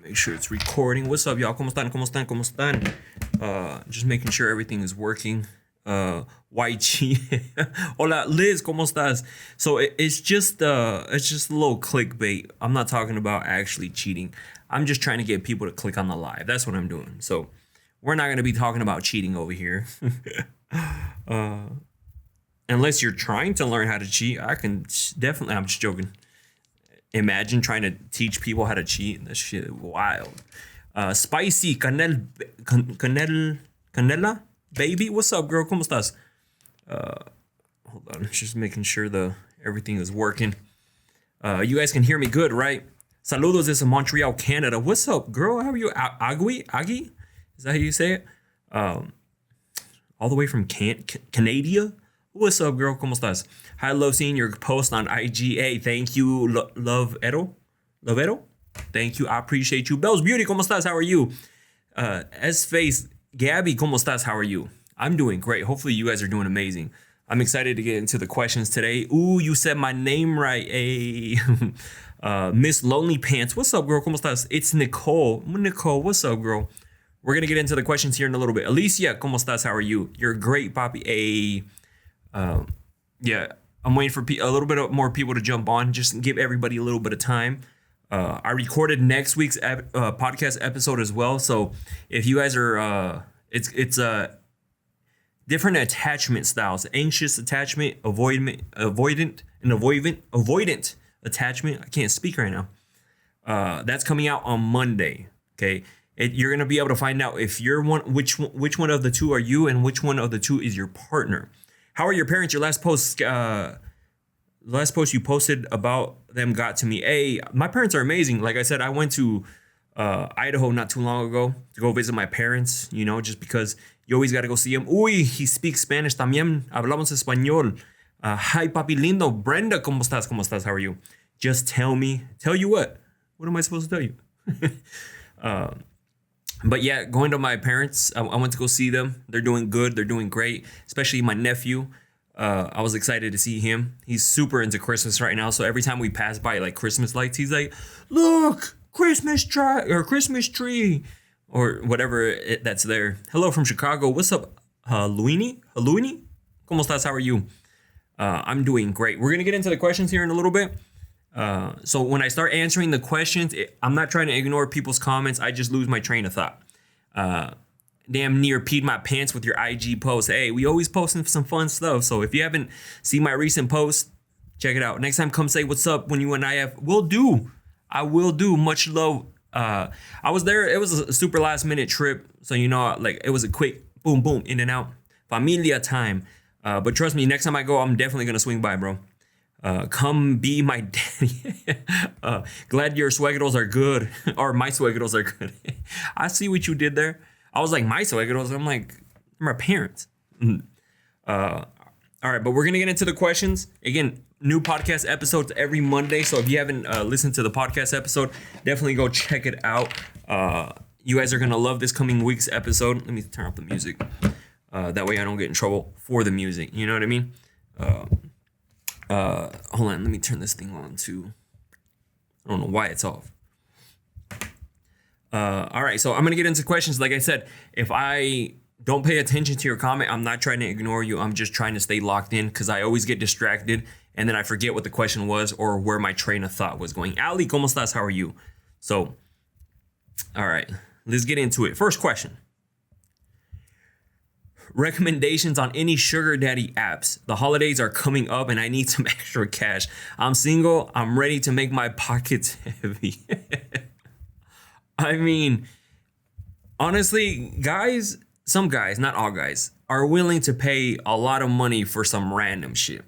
Make sure it's recording. What's up, y'all? ¿Cómo están? ¿Cómo están? ¿Cómo están? Just making sure everything is working. YG. Hola, Liz, ¿cómo estás? So it's just a little clickbait. I'm not talking about actually cheating. I'm just trying to get people to click on the live. That's what I'm doing. So we're not going to be talking about cheating over here. Unless you're trying to learn how to cheat, I can definitely, I'm just joking. Imagine trying to teach people how to cheat. That shit is wild. Spicy Canela baby. What's up, girl? ¿Cómo estás? Hold on, just making sure everything is working. You guys can hear me good, right? Saludos desde Montreal, Canada. What's up, girl? How are you? Agui? Is that how you say it? All the way from Canada. What's up, girl? ¿Cómo estás? I love seeing your post on IGA. Thank you, Lovero. Thank you. I appreciate you. Bell's Beauty, ¿cómo estás? How are you? S-Face, Gabby, ¿cómo estás? How are you? I'm doing great. Hopefully you guys are doing amazing. I'm excited to get into the questions today. Ooh, you said my name right. Hey. Miss Lonely Pants. What's up, girl? ¿Cómo estás? It's Nicole. Nicole, what's up, girl? We're going to get into the questions here in a little bit. Alicia, ¿cómo estás? How are you? You're great, Papi. Hey. Yeah, I'm waiting for a little bit more people to jump on. Just give everybody a little bit of time. I recorded next week's podcast episode as well. So if you guys are, it's different attachment styles: anxious attachment, avoidant attachment. I can't speak right now. That's coming out on Monday. Okay, you're gonna be able to find out if you're which one of the two are you, and which one of the two is your partner. How are your parents? Your last post you posted about them got to me. Hey, my parents are amazing. Like I said, I went to Idaho not too long ago to go visit my parents, just because you always got to go see them. Uy, he speaks Spanish también. Hablamos español. Hi, papi lindo. Brenda, ¿cómo estás? ¿Cómo estás? How are you? Just tell me. Tell you what? What am I supposed to tell you? But yeah, going to my parents, I went to go see them. They're doing good. They're doing great, especially my nephew. I was excited to see him. He's super into Christmas right now. So every time we pass by like Christmas lights, he's like, look, Christmas tree or whatever that's there. Hello from Chicago. What's up, Haluini? ¿Cómo estás? How are you? I'm doing great. We're going to get into the questions here in a little bit. So when I start answering the questions, I'm not trying to ignore people's comments. I just lose my train of thought. Damn near peed my pants with your IG post. Hey, we always posting some fun stuff. So if you haven't seen my recent post, check it out. Next time, come say what's up when you and I will do. I will do. Much love. I was there. It was a super last minute trip. So, like it was a quick boom, boom, in and out. Familia time. But trust me, next time I go, I'm definitely going to swing by, bro. Come be my daddy. Glad your suegros are good. Or my suegros are good. I see what you did there. I was like, my suegros. I'm like, my parents. All right, but we're going to get into the questions. Again, new podcast episodes every Monday. So if you haven't listened to the podcast episode, definitely go check it out. You guys are going to love this coming week's episode. Let me turn off the music. That way I don't get in trouble for the music. You know what I mean? Hold on, let me turn this thing on too. I don't know why it's off. All right, so I'm gonna get into questions. Like I said, if I don't pay attention to your comment, I'm not trying to ignore you. I'm just trying to stay locked in because I always get distracted and then I forget what the question was or where my train of thought was going. Ali, ¿cómo estás? How are you? So, all right, let's get into it. First question. Recommendations on any sugar daddy apps. The holidays are coming up and I need some extra cash. I'm single. I'm ready to make my pockets heavy. I mean, honestly, guys, some guys, not all guys, are willing to pay a lot of money for some random shit.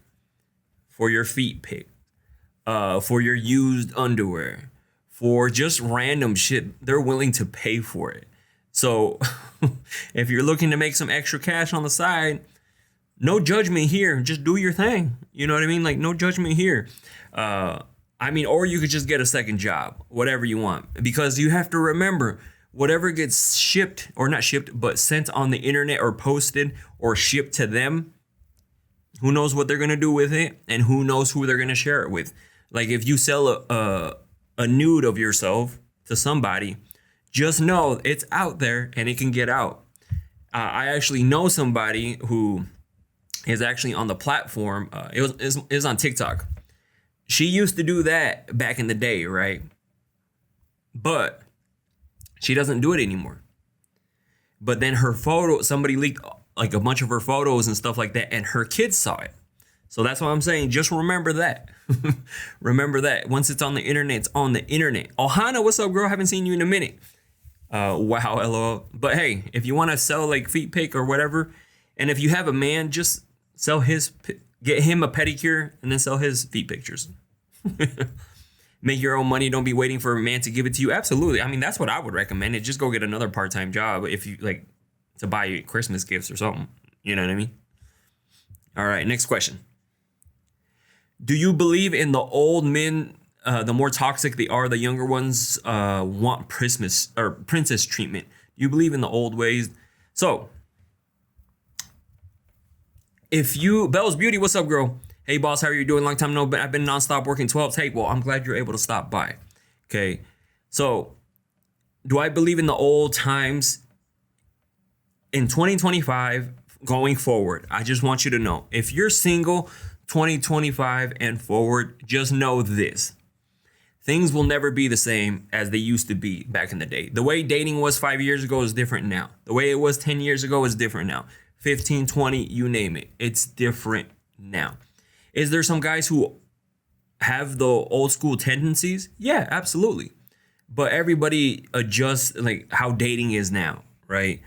For your feet pic. For your used underwear. For just random shit. They're willing to pay for it. So if you're looking to make some extra cash on the side, no judgment here. Just do your thing. You know what I mean? Like, no judgment here. Or you could just get a second job, whatever you want. Because you have to remember, whatever gets shipped, or not shipped, but sent on the internet or posted or shipped to them, who knows what they're going to do with it and who knows who they're going to share it with. Like if you sell a nude of yourself to somebody just know it's out there and it can get out. I actually know somebody who is actually on the platform. It was on TikTok. She used to do that back in the day, right? But she doesn't do it anymore. But then her photo, somebody leaked like a bunch of her photos and stuff like that, and her kids saw it. So that's what I'm saying. Just remember that. Remember that. Once it's on the internet, it's on the internet. Ohana, what's up, girl? Haven't seen you in a minute. Wow, lol. But hey, if you want to sell like feet pic or whatever, and if you have a man, just get him a pedicure and then sell his feet pictures. Make your own money. Don't be waiting for a man to give it to you. Absolutely. I mean, that's what I would recommend. It just go get another part-time job if you like to buy Christmas gifts or something. You know what I mean? All right, next question. Do you believe in the old men? The more toxic they are, the younger ones want Christmas or princess treatment. Do you believe in the old ways? So, if you, Bell's Beauty, what's up, girl? Hey, boss, how are you doing? Long time no, but I've been nonstop working 12. Hey, well, I'm glad you're able to stop by. Okay, so do I believe in the old times? In 2025, going forward, I just want you to know, if you're single, 2025 and forward, just know this. Things will never be the same as they used to be back in the day. The way dating was 5 years ago is different now. The way it was 10 years ago is different now. 15, 20, you name it. It's different now. Is there some guys who have the old school tendencies? Yeah, absolutely. But everybody adjusts like how dating is now, right?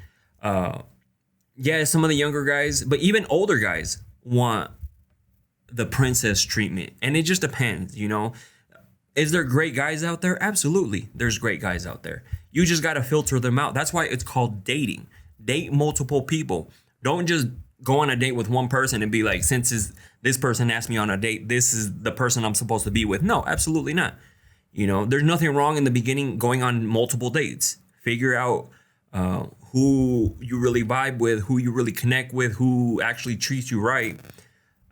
Yeah, some of the younger guys, but even older guys want the princess treatment. And it just depends, you know. Is there great guys out there? Absolutely. There's great guys out there. You just got to filter them out. That's why it's called dating. Date multiple people. Don't just go on a date with one person and be like, since this person asked me on a date, this is the person I'm supposed to be with. No, absolutely not. You know, there's nothing wrong in the beginning going on multiple dates. Figure out who you really vibe with, who you really connect with, who actually treats you right.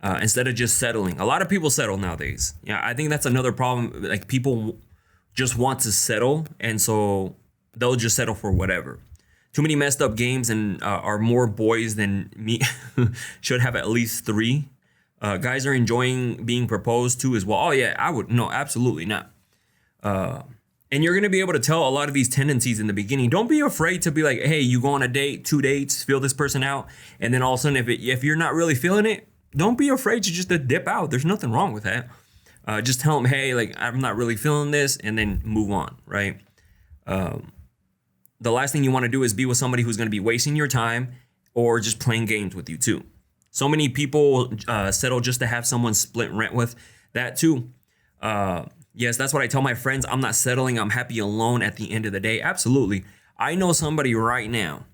Instead of just settling. A lot of people settle nowadays. Yeah, I think that's another problem. Like, people just want to settle, and so they'll just settle for whatever. Too many messed up games, and are more boys than me. Should have at least 3. Guys are enjoying being proposed to as well. Oh yeah, I would. No, absolutely not. And you're gonna be able to tell a lot of these tendencies in the beginning. Don't be afraid to be like, hey, you go on a date, 2 dates, feel this person out, and then all of a sudden, if you're not really feeling it, don't be afraid to just dip out. There's nothing wrong with that. Just tell them, hey, like, I'm not really feeling this, and then move on, right? The last thing you want to do is be with somebody who's going to be wasting your time or just playing games with you too. So many people settle just to have someone split rent with. That too. Yes, that's what I tell my friends. I'm not settling. I'm happy alone at the end of the day. Absolutely. I know somebody right now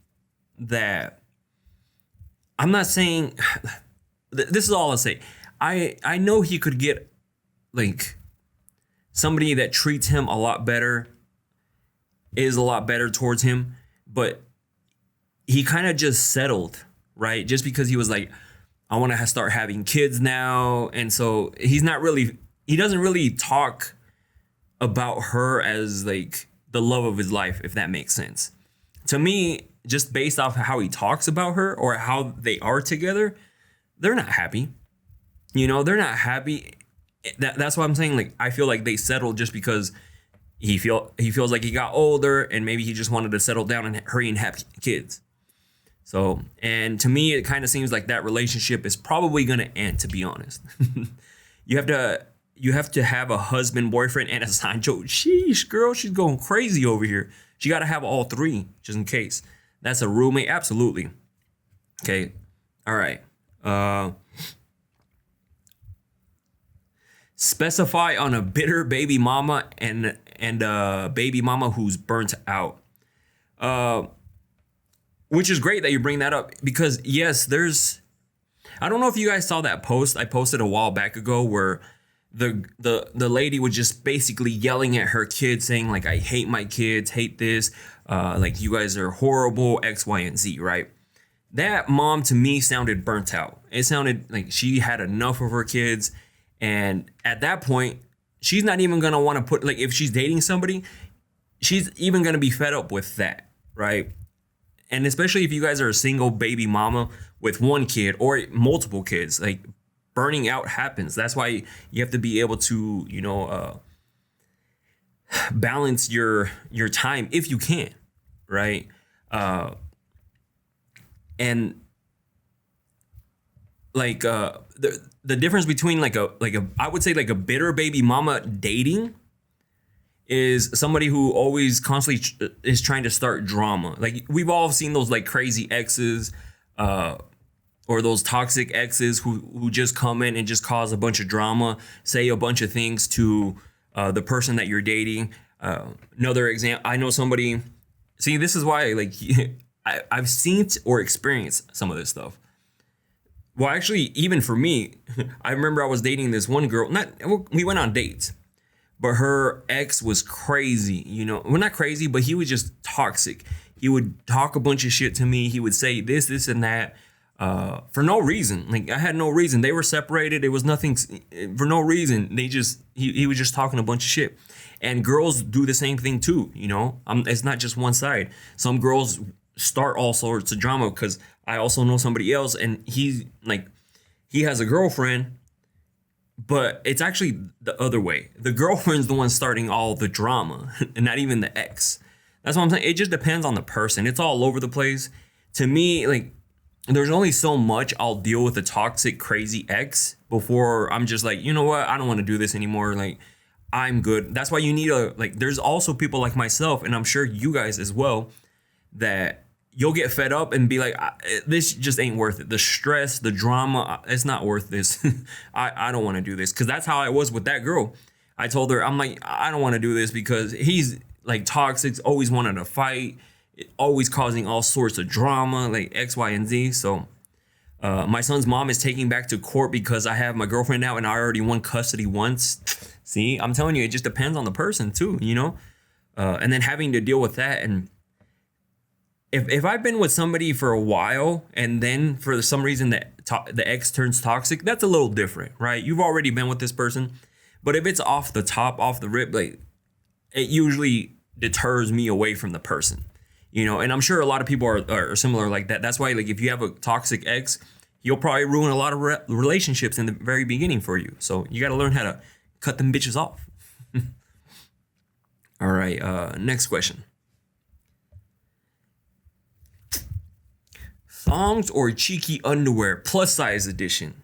that I'm not saying... This is all I'll say. I know he could get like somebody that treats him a lot better, is a lot better towards him, but he kind of just settled, right? Just because he was like, I want to start having kids now. And so he doesn't really talk about her as like the love of his life, if that makes sense. To me, just based off of how he talks about her or how they are together, they're not happy. You know, they're not happy. That's what I'm saying. Like, I feel like they settled just because he feels like he got older and maybe he just wanted to settle down and hurry and have kids. So, and to me, it kind of seems like that relationship is probably going to end, to be honest. You have to have a husband, boyfriend, and a side joke. Sheesh, girl, she's going crazy over here. She got to have all 3, just in case. That's a roommate. Absolutely. Okay. All right. Specify on a bitter baby mama and a baby mama who's burnt out. Which is great that you bring that up because yes, I don't know if you guys saw that post I posted a while back ago where the lady was just basically yelling at her kids saying like, I hate my kids, hate this, like you guys are horrible, X, Y, and Z, right? That mom to me sounded burnt out. It sounded like she had enough of her kids. And at that point, she's not even going to want to put, like, if she's dating somebody, she's even gonna be fed up with that, right? And especially if you guys are a single baby mama with one kid or multiple kids, like burning out happens. That's why you have to be able to, balance your time if you can, right? And like the difference between like a I would say like a bitter baby mama dating is somebody who always constantly is trying to start drama. Like we've all seen those like crazy exes, or those toxic exes who just come in and just cause a bunch of drama, say a bunch of things to the person that you're dating. Another example, I know somebody. See, this is why like I've seen or experienced some of this stuff. Well, actually, even for me, I remember I was dating this one girl. We went on dates, but her ex was crazy. Well, not crazy, but he was just toxic. He would talk a bunch of shit to me. He would say this, and that, for no reason. Like I had no reason. They were separated. It was nothing for no reason. He was just talking a bunch of shit. And girls do the same thing too. It's not just one side. Some girls start all sorts of drama because I also know somebody else, and he has a girlfriend, but it's actually the other way. The girlfriend's the one starting all the drama, and not even the ex. That's what I'm saying. It just depends on the person. It's all over the place. To me, like, there's only so much I'll deal with a toxic, crazy ex before I'm just like, you know what? I don't want to do this anymore. Like, I'm good. That's why you need there's also people like myself, and I'm sure you guys as well, that you'll get fed up and be like, this just ain't worth it. The stress, the drama, it's not worth this. I don't want to do this. Because that's how I was with that girl. I told her, I'm like, I don't want to do this because he's like toxic, always wanting to fight, always causing all sorts of drama, like X, Y, and Z. So my son's mom is taking back to court because I have my girlfriend now and I already won custody once. See, I'm telling you, it just depends on the person too, and then having to deal with that. And if I've been with somebody for a while and then for some reason the ex turns toxic, that's a little different, right? You've already been with this person. But if it's off the top, off the rip, like it usually deters me away from the person, and I'm sure a lot of people are similar like that. That's why, like, if you have a toxic ex, you'll probably ruin a lot of relationships in the very beginning for you. So you got to learn how to cut them bitches off. All right. Next question. Thongs or cheeky underwear, plus size edition?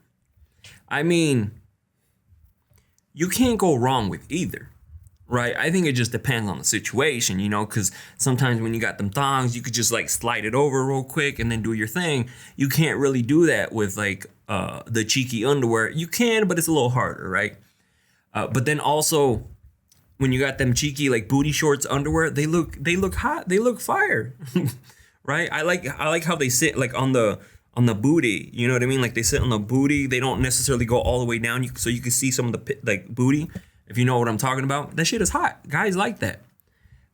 I mean, you can't go wrong with either, right? I think it just depends on the situation, because sometimes when you got them thongs, you could just like slide it over real quick and then do your thing. You can't really do that with like the cheeky underwear. You can, but it's a little harder, right? But then also, when you got them cheeky like booty shorts underwear, they look hot. They look fire. Right? I like how they sit like on the booty. You know what I mean? Like they sit on the booty. They don't necessarily go all the way down, so you can see some of the like booty. If you know what I'm talking about, that shit is hot. Guys like that.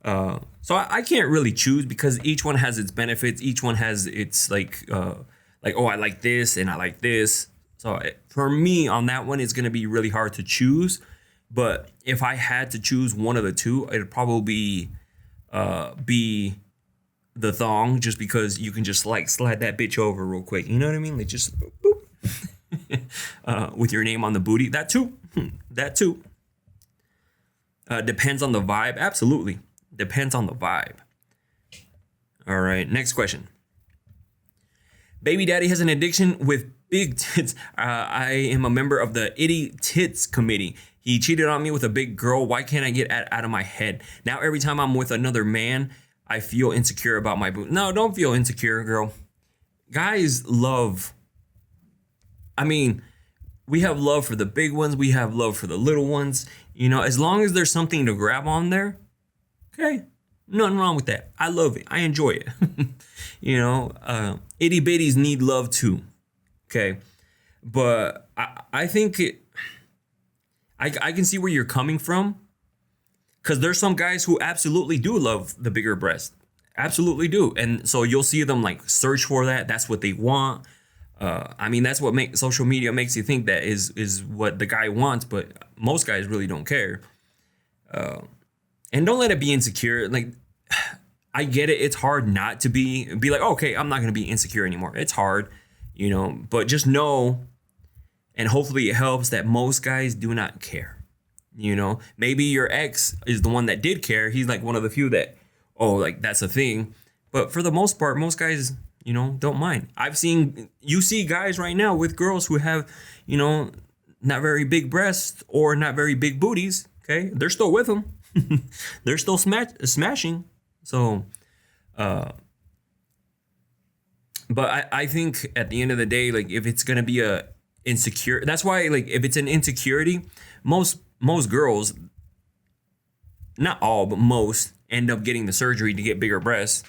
So I can't really choose because each one has its benefits. Each one has its oh, I like this and I like this. So for me on that one, it's gonna be really hard to choose. But if I had to choose one of the two, it'd probably be the thong, just because you can just like slide that bitch over real quick. You know what I mean? Like just boop. With your name on the booty. That too. That too. Depends on the vibe. Absolutely. Depends on the vibe. All right. Next question. Baby daddy has an addiction with big tits. I am a member of the Itty Tits committee. He cheated on me with a big girl. Why can't I get out of my head? Now every time I'm with another man, I feel insecure about my booty. No, don't feel insecure, girl. Guys love. I mean, we have love for the big ones. We have love for the little ones. As long as there's something to grab on there, okay, nothing wrong with that. I love it. I enjoy it. Itty bitties need love too. Okay, but I think I can see where you're coming from. Because there's some guys who absolutely do love the bigger breast. Absolutely do. And so you'll see them like search for that. That's what they want. That's what social media makes you think that is what the guy wants. But most guys really don't care. And don't let it be insecure. Like, I get it. It's hard not to be like, okay, I'm not gonna be insecure anymore. It's hard, but just know, and hopefully it helps, that most guys do not care. Maybe your ex is the one that did care. He's like one of the few that, oh, like that's a thing. But for the most part, most guys, don't mind. You see guys right now with girls who have, not very big breasts or not very big booties. Okay. They're still with them. They're still smashing. So, but I think at the end of the day, like if it's gonna be a insecure, that's why, like, if it's an insecurity, most girls, not all, but most, end up getting the surgery to get bigger breasts,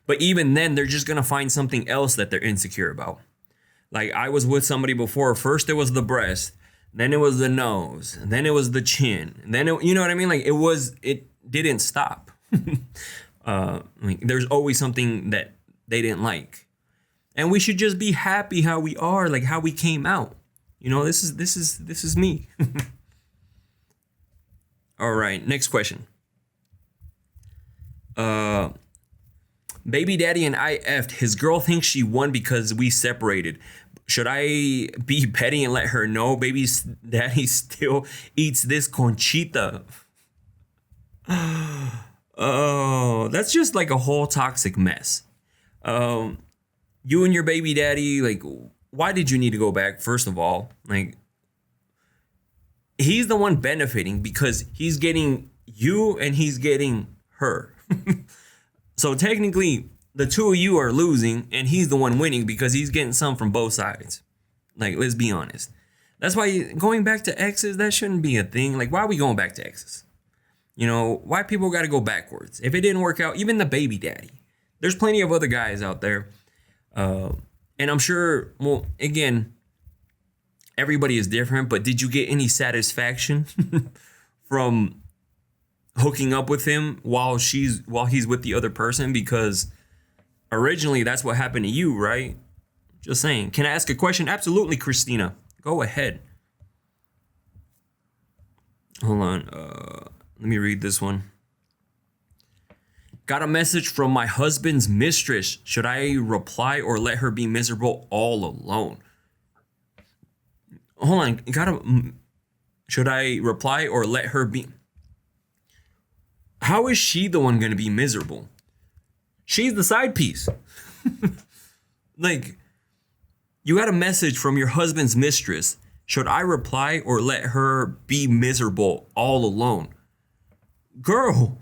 But even then, they're just gonna find something else that they're insecure about. Like, I was with somebody before. First it was the breast, then it was the nose, then it was the chin, then you know what I mean? Like, it didn't stop. Like, there's always something that they didn't like, and we should just be happy how we are, like how we came out. This is me. All right, next question. Baby daddy and I effed. His girl thinks she won because we separated. Should I be petty and let her know baby daddy still eats this conchita? Oh, that's just like a whole toxic mess. You and your baby daddy, like, why did you need to go back? First of all, like, he's the one benefiting because he's getting you and he's getting her. So technically, the two of you are losing and he's the one winning because he's getting some from both sides. Like, let's be honest. That's why going back to exes, that shouldn't be a thing. Like, why are we going back to exes? Why people got to go backwards? If it didn't work out, even the baby daddy. There's plenty of other guys out there. And I'm sure, well, again, everybody is different, but did you get any satisfaction from hooking up with him while he's with the other person? Because originally that's what happened to you, right? Just saying. Can I ask a question? Absolutely, Christina. Go ahead. Hold on. Let me read this one. Got a message from my husband's mistress. Should I reply or let her be miserable all alone? Hold on. Should I reply or let her be? How is she the one going to be miserable? She's the side piece. Like, you got a message from your husband's mistress. Should I reply or let her be miserable all alone? Girl,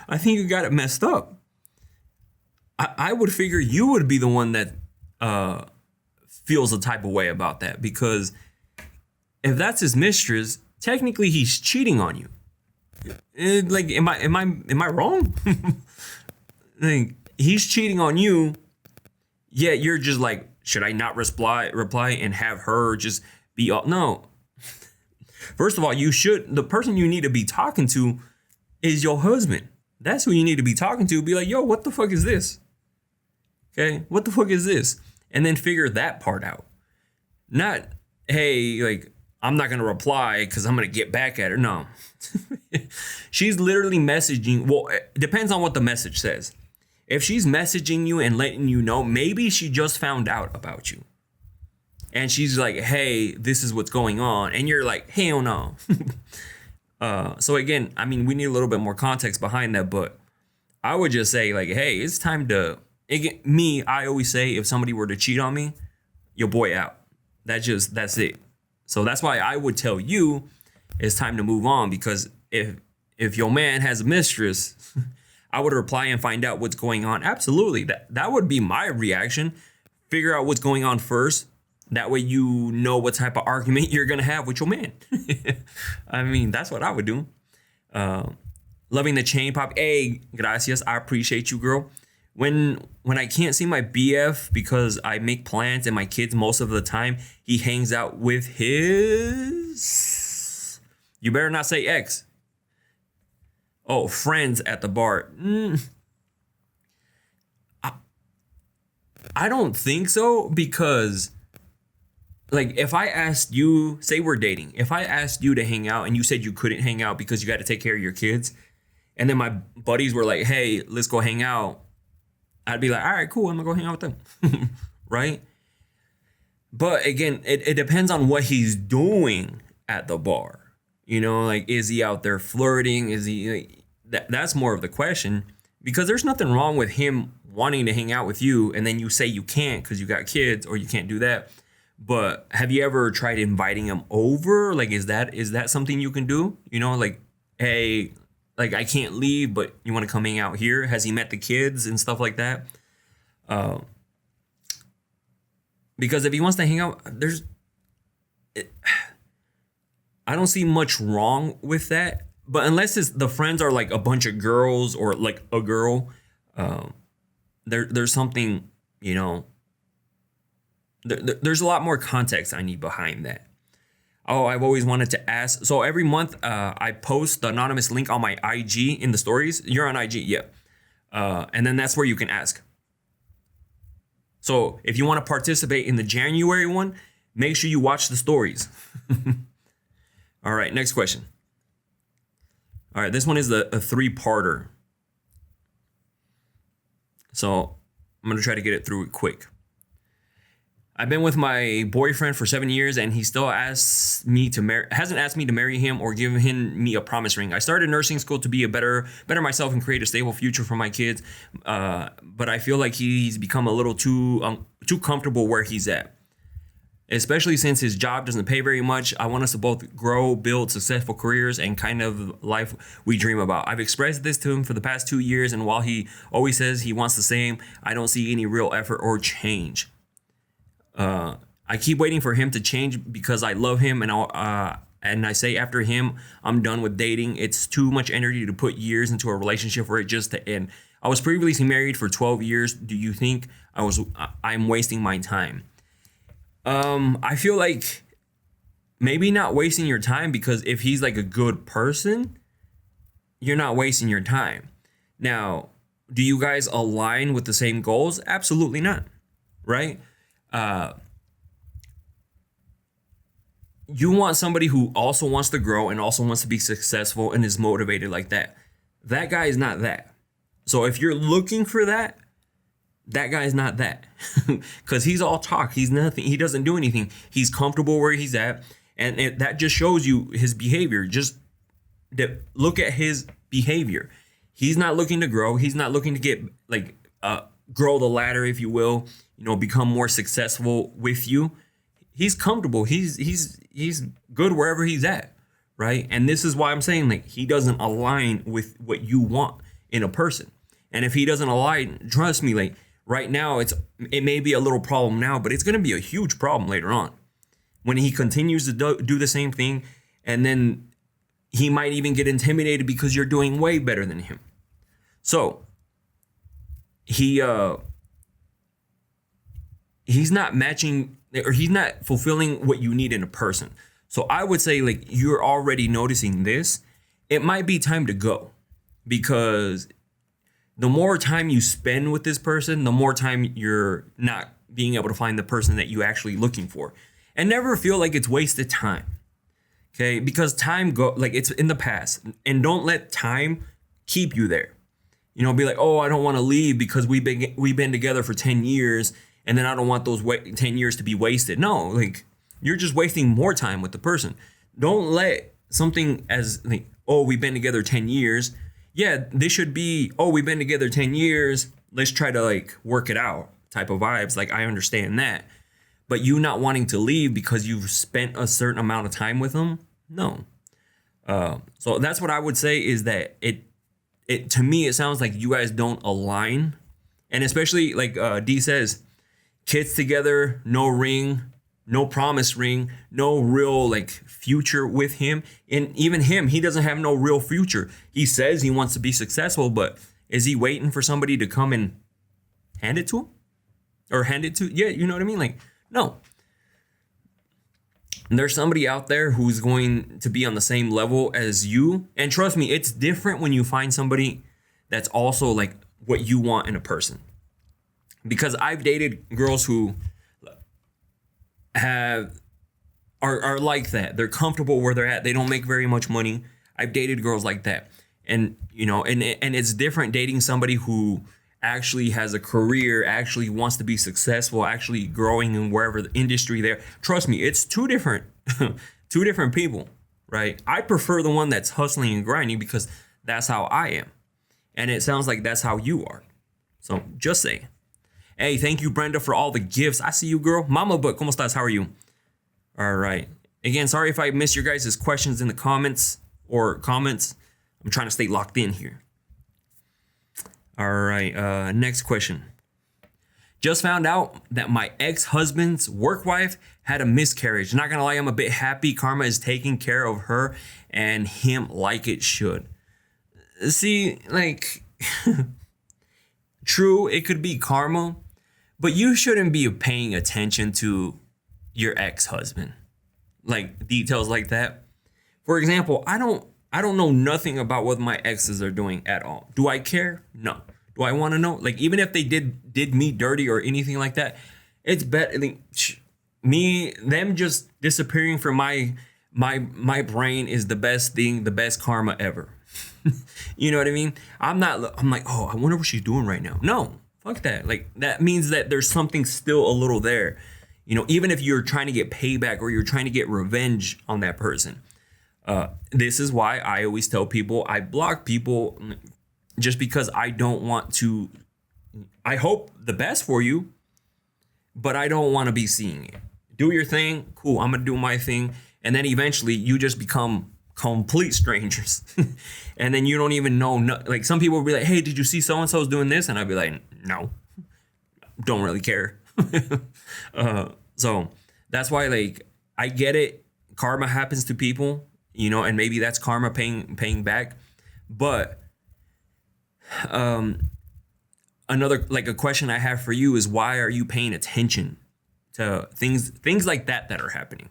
I think you got it messed up. I would figure you would be the one that feels a type of way about that, because if that's his mistress, technically he's cheating on you. Like, am I wrong? Like, he's cheating on you, yet you're just like, should I not reply and have her just be all? No. First of all, the person you need to be talking to is your husband. That's who you need to be talking to. Be like, yo, what the fuck is this? Okay, what the fuck is this? And then figure that part out. Not, hey, like, I'm not gonna reply because I'm gonna get back at her. No. She's literally messaging. Well, it depends on what the message says. If she's messaging you and letting you know, maybe she just found out about you. And she's like, hey, this is what's going on. And you're like, hell no. So again, I mean, we need a little bit more context behind that. But I would just say, like, hey, it's time to... I always say, if somebody were to cheat on me, your boy out. That's it. So that's why I would tell you it's time to move on. Because if your man has a mistress... I would reply and find out what's going on. Absolutely. That would be my reaction. Figure out what's going on first. That way you know what type of argument you're going to have with your man. I mean, that's what I would do. Loving the chain pop. Hey, gracias. I appreciate you, girl. When I can't see my BF because I make plans and my kids most of the time, he hangs out with his... You better not say ex. Oh, friends at the bar. I don't think so, because like if I asked you, say we're dating, if I asked you to hang out and you said you couldn't hang out because you got to take care of your kids, and then my buddies were like, hey, let's go hang out, I'd be like, all right, cool, I'm gonna go hang out with them. Right? But again, it depends on what he's doing at the bar. Like, is he out there flirting? Is he like, that's more of the question, because there's nothing wrong with him wanting to hang out with you and then you say you can't because you got kids or you can't do that. But have you ever tried inviting him over? Like, is that something you can do? Like, hey, like I can't leave, but you want to come hang out here? Has he met the kids and stuff like that? Because if he wants to hang out, I don't see much wrong with that. But unless the friends are like a bunch of girls or like a girl, there's something, there's a lot more context I need behind that. Oh, I've always wanted to ask. So every month I post the anonymous link on my IG in the stories. You're on IG, yeah. And then that's where you can ask. So if you want to participate in the January one, make sure you watch the stories. All right, next question. All right, this one is a 3-parter. So I'm going to try to get it through it quick. I've been with my boyfriend for 7 years and he still hasn't asked me to marry him or given me a promise ring. I started nursing school to be a better myself and create a stable future for my kids. But I feel like he's become a little too comfortable where he's at. Especially since his job doesn't pay very much. I want us to both grow, build successful careers and kind of life we dream about. I've expressed this to him for the past 2 years, and while he always says he wants the same, I don't see any real effort or change. I keep waiting for him to change because I love him, and I say after him, I'm done with dating. It's too much energy to put years into a relationship for it just to end. I was previously married for 12 years. Do you think I'm wasting my time? I feel like maybe not wasting your time, because if he's like a good person, you're not wasting your time. Now, do you guys align with the same goals? Absolutely not. Right? You want somebody who also wants to grow and also wants to be successful and is motivated like that. That guy is not that. So if you're looking for that guy is not that. Because he's all talk. He's nothing. He doesn't do anything. He's comfortable where he's at. And that just shows you his behavior. Just look at his behavior. He's not looking to grow. He's not looking to get grow the ladder, if you will, become more successful with you. He's comfortable. He's good wherever he's at, right? And this is why I'm saying he doesn't align with what you want in a person. And if he doesn't align, trust me, right now it may be a little problem now, but it's going to be a huge problem later on when he continues to do the same thing, and then he might even get intimidated because you're doing way better than him. So he's not matching, or he's not fulfilling what you need in a person. So I would say you're already noticing this. It might be time to go, because the more time you spend with this person, the more time you're not being able to find the person that you're actually looking for. And never feel like it's wasted time. Okay? Because time it's in the past, and don't let time keep you there. Be like, oh, I don't want to leave because we've been together for 10 years, and then I don't want those 10 years to be wasted. No, you're just wasting more time with the person. Don't let something as oh, we've been together 10 years. Yeah, this should be, oh, we've been together 10 years. Let's try to work it out type of vibes. I understand that. But you not wanting to leave because you've spent a certain amount of time with them? No. So that's what I would say, is that it to me, it sounds like you guys don't align. And especially D says, kids together, no ring, no promise ring, no real future with him. And even him, he doesn't have no real future. He says he wants to be successful, but is he waiting for somebody to come and hand it to him? Or hand it to, yeah, you know what I mean? No. And there's somebody out there who's going to be on the same level as you. And trust me, it's different when you find somebody that's also what you want in a person. Because I've dated girls who have are like that. They're comfortable where they're at. They don't make very much money. I've dated girls like that. And and it's different dating somebody who actually has a career, actually wants to be successful, actually growing in wherever the industry there. Trust me, it's two different two different people, right? I prefer the one that's hustling and grinding because that's how I am. And it sounds like that's how you are. So just say, hey, thank you, Brenda, for all the gifts. I see you, girl. Mama, but ¿cómo estás? How are you? All right. Again, sorry if I missed your guys' questions in the comments. I'm trying to stay locked in here. All right. Next question. Just found out that my ex-husband's work wife had a miscarriage. Not gonna lie, I'm a bit happy karma is taking care of her and him like it should. See, like, true, it could be karma, but you shouldn't be paying attention to your ex-husband. Like, details like that. For example, I don't know nothing about what my exes are doing at all. Do I care? No. Do I want to know? Like, even if they did me dirty or anything like that, it's better. Like, them just disappearing from my brain is the best thing, the best karma ever. You know what I mean? I'm like, oh, I wonder what she's doing right now. No, fuck that. Like, that means that there's something still a little there. Even if you're trying to get payback or you're trying to get revenge on that person. This is why I always tell people I block people, just because I don't want to. I hope the best for you, but I don't want to be seeing it. Do your thing. Cool. I'm going to do my thing. And then eventually you just become complete strangers. And then you don't even know. Like, some people will be like, hey, did you see so-and-so's doing this? And I'd be like, no, don't really care. So that's why, like, I get it. Karma happens to people, and maybe that's karma paying back. But another, like, a question I have for you is, why are you paying attention to things like that are happening?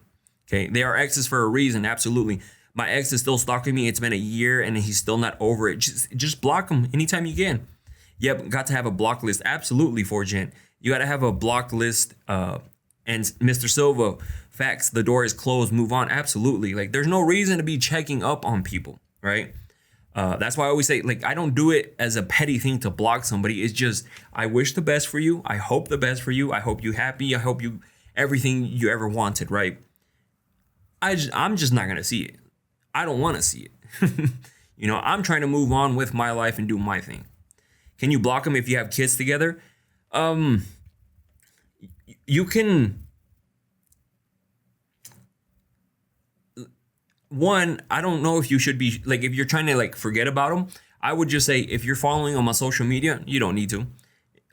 Okay, they are exes for a reason. Absolutely. My ex is still stalking me. It's been a year and he's still not over it. Just block him anytime you can. Yep, got to have a block list. Absolutely, 4Gen. You got to have a block list. And Mr. Silva, facts, the door is closed. Move on. Absolutely. Like, there's no reason to be checking up on people, right? That's why I always say, like, I don't do it as a petty thing to block somebody. It's just, I wish the best for you. I hope the best for you. I hope you happy. I hope you everything you ever wanted, right? I'm just not going to see it. I don't want to see it. I'm trying to move on with my life and do my thing. Can you block them if you have kids together? You can. One, I don't know if you should be, like, if you're trying to, like, forget about them, I would just say, if you're following them on social media, you don't need to.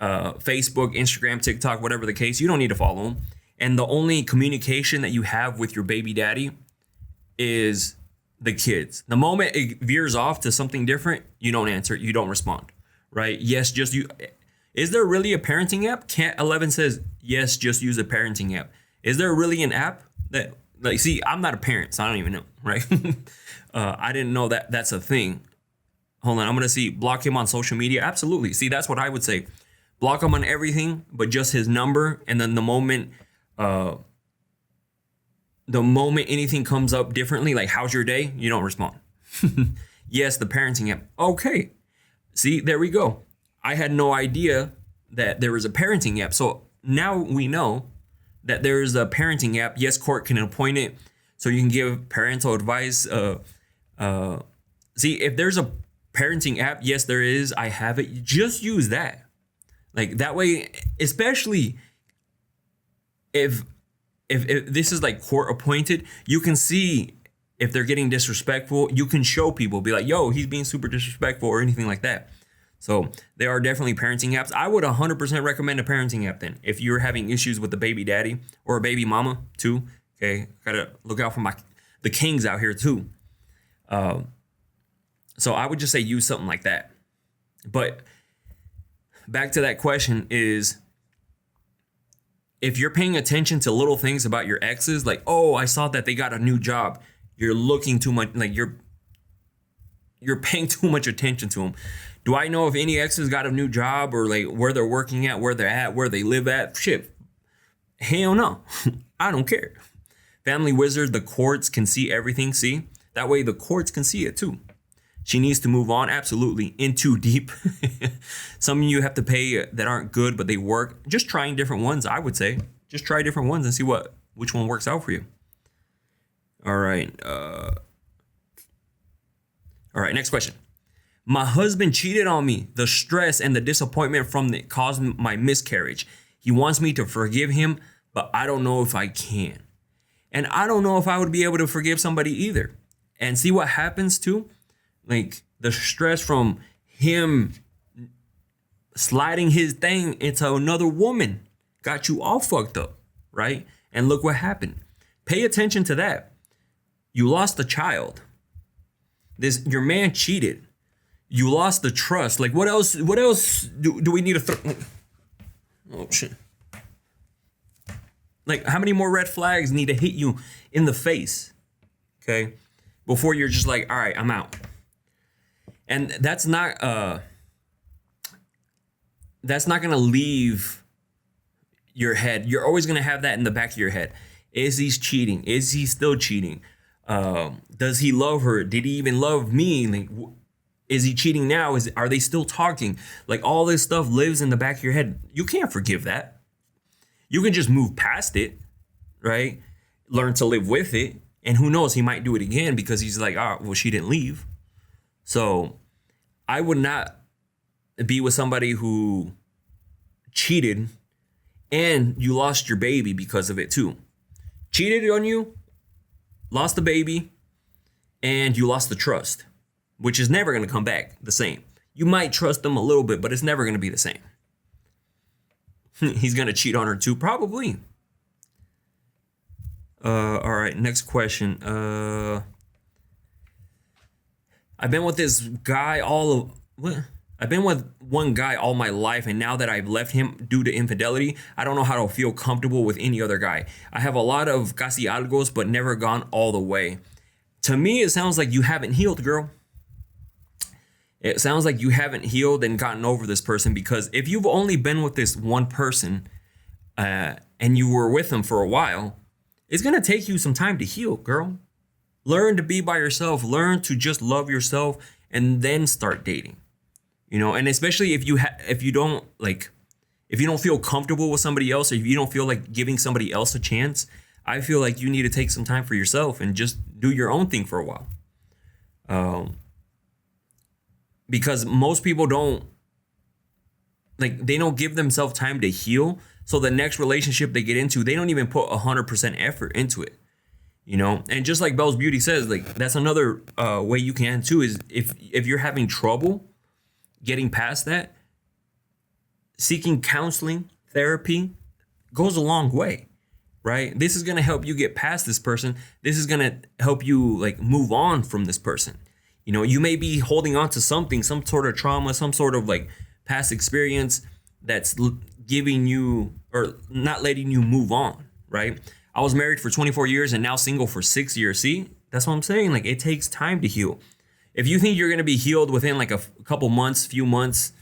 Facebook, Instagram, TikTok, whatever the case, you don't need to follow them. And the only communication that you have with your baby daddy is the kids. The moment it veers off to something different, you don't answer, you don't respond, right? Yes, just you. Is there really a parenting app? Cat 11 says, yes, just use a parenting app. Is there really an app that, like, see, I'm not a parent, so I don't even know, right? I didn't know that that's a thing. Hold on, I'm going to see, block him on social media. Absolutely. See, that's what I would say. Block him on everything, but just his number. And then the moment anything comes up differently, like, how's your day? You don't respond. Yes, the parenting app. Okay. See, there we go. I had no idea that there was a parenting app. So now we know that there is a parenting app. Yes, court can appoint it, so you can give parental advice. See, if there's a parenting app, yes, there is. I have it. Just use that. Like, that way, especially if this is, like, court appointed, you can see if they're getting disrespectful. You can show people, be like, yo, he's being super disrespectful or anything like that. So there are definitely parenting apps. I would 100% recommend a parenting app then, if you're having issues with the baby daddy or a baby mama too. Okay, gotta look out for the kings out here too. So I would just say use something like that. But back to that question is, if you're paying attention to little things about your exes, like, oh, I saw that they got a new job. You're looking too much, like, you're paying too much attention to them. Do I know if any exes got a new job or, like, where they're working at, where they're at, where they live at? Shit. Hell no. I don't care. Family wizard, the courts can see everything. See? That way the courts can see it too. She needs to move on, absolutely. In too deep. Some of you have to pay that aren't good, but they work. Just trying different ones, I would say. Just try different ones and see which one works out for you. All right. All right, next question. My husband cheated on me. The stress and the disappointment from it caused my miscarriage. He wants me to forgive him, but I don't know if I can. And I don't know if I would be able to forgive somebody either. And see what happens too? Like the stress from him sliding his thing into another woman got you all fucked up, right? And look what happened. Pay attention to that. You lost a child. Your man cheated. You lost the trust. Like what else do we need to throw? Oh shit. Like how many more red flags need to hit you in the face? Okay? Before you're just like, all right, I'm out. And that's not gonna leave your head. You're always gonna have that in the back of your head. Is he cheating? Is he still cheating? Does he love her? Did he even love me? Like, is he cheating now? Are they still talking? Like all this stuff lives in the back of your head. You can't forgive that. You can just move past it, right? Learn to live with it. And who knows, he might do it again because he's like, oh, well, she didn't leave. So I would not be with somebody who cheated and you lost your baby because of it too. Cheated on you, lost the baby, and you lost the trust, which is never going to come back the same. You might trust them a little bit, but it's never going to be the same. He's going to cheat on her too, probably. All right, next question. I've been with this guy I've been with one guy all my life, and now that I've left him due to infidelity, I don't know how to feel comfortable with any other guy. I have a lot of casi algos, but never gone all the way. To me, it sounds like you haven't healed, girl. It sounds like you haven't healed and gotten over this person, because if you've only been with this one person and you were with them for a while, it's going to take you some time to heal, girl. Learn to be by yourself. Learn to just love yourself and then start dating. You know, and especially if you don't feel comfortable with somebody else, or if you don't feel like giving somebody else a chance, I feel like you need to take some time for yourself and just do your own thing for a while. Because most people don't give themselves time to heal. So the next relationship they get into, they don't even put 100% effort into it. You know, and just like Bell's Beauty says, like that's another way you can too, is if you're having trouble getting past that, seeking counseling, therapy goes a long way, right? This is going to help you get past this person. This is going to help you like move on from this person. You know, you may be holding on to something, some sort of trauma, some sort of like past experience that's giving you or not letting you move on, right? I was married for 24 years and now single for 6 years. See, that's what I'm saying. Like it takes time to heal. If you think you're going to be healed within like a couple months, few months,